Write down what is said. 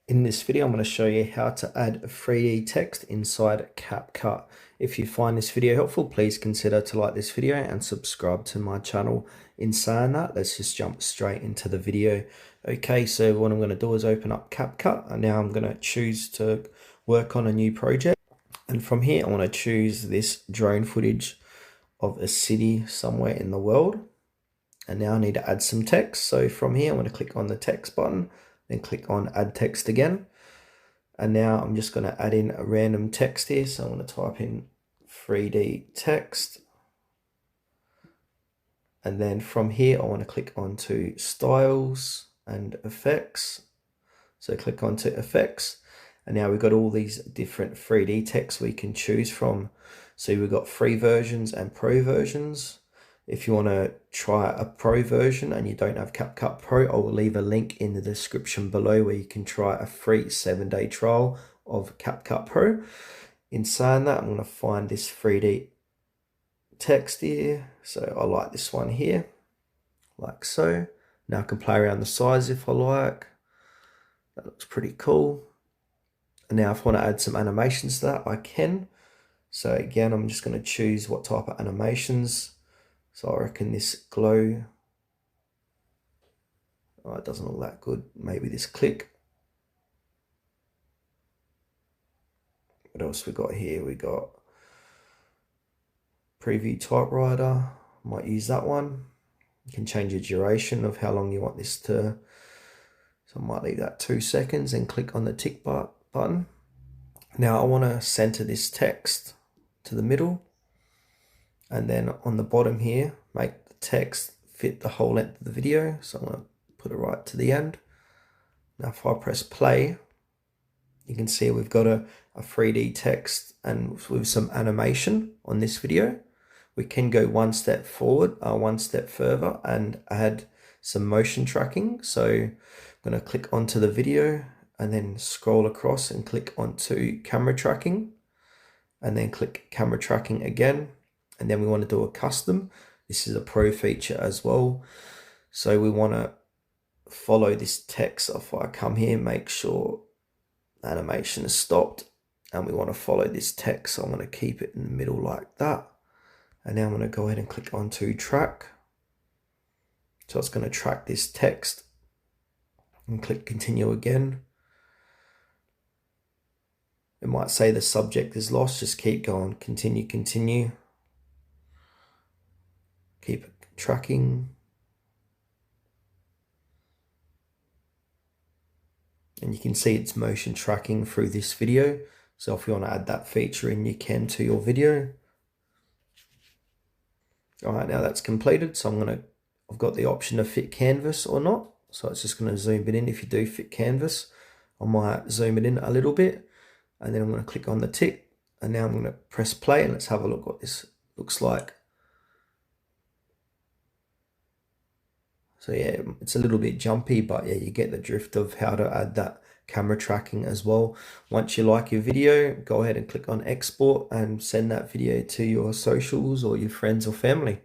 In this video, I'm going to show you how to add 3D text inside CapCut. If you find this video helpful, please consider to like this video and subscribe to my channel. In saying that, let's just jump straight into the video. Okay, so what I'm going to do is open up CapCut, and now I'm going to choose to work on a new project. And from here, I want to choose this drone footage of a city somewhere in the world. And now I need to add some text. So from here, I'm going to click on the text button, then click on add text again. And now I'm just going to add in a random text here. So I'm going to type in 3D text. And then from here, I want to click onto styles and effects. So click onto effects. And now we've got all these different 3D texts we can choose from. So we've got free versions and pro versions. If you want to try a pro version and you don't have CapCut Pro, I will leave a link in the description below where you can try a free 7-day trial of CapCut Pro. In saying that, I'm going to find this 3D text here. So I like this one here, like so. Now I can play around the size if I like. That looks pretty cool. And now if I want to add some animations to that, I can. So again, I'm just going to choose what type of animations. So I reckon this glow, it doesn't look that good. Maybe this click. What else we got here? We got preview typewriter. Might use that one. You can change the duration of how long you want this to. So I might leave that 2 seconds and click on the tick button. Now I want to center this text to the middle. And then on the bottom here, make the text fit the whole length of the video. So I'm going to put it right to the end. Now if I press play, you can see we've got a 3D text and with some animation on this video. We can go one step forward, one step further and add some motion tracking. So I'm going to click onto the video and then scroll across and click onto camera tracking and then click camera tracking again. And then we want to do a custom. This is a pro feature as well. So we want to follow this text. So if I come here, make sure animation is stopped. And we want to follow this text. So I'm going to keep it in the middle like that. And now I'm going to go ahead and click onto track. So it's going to track this text. And click continue again. It might say the subject is lost. Just keep going. Continue, continue. Keep it tracking. And you can see it's motion tracking through this video. So if you want to add that feature in, you can to your video. All right, now that's completed. So I've got the option to fit canvas or not. So it's just going to zoom it in. If you do fit canvas, I might zoom it in a little bit. And then I'm going to click on the tick. And now I'm going to press play and let's have a look what this looks like. So yeah, it's a little bit jumpy, but yeah, you get the drift of how to add that camera tracking as well. Once you like your video, go ahead and click on export and send that video to your socials or your friends or family.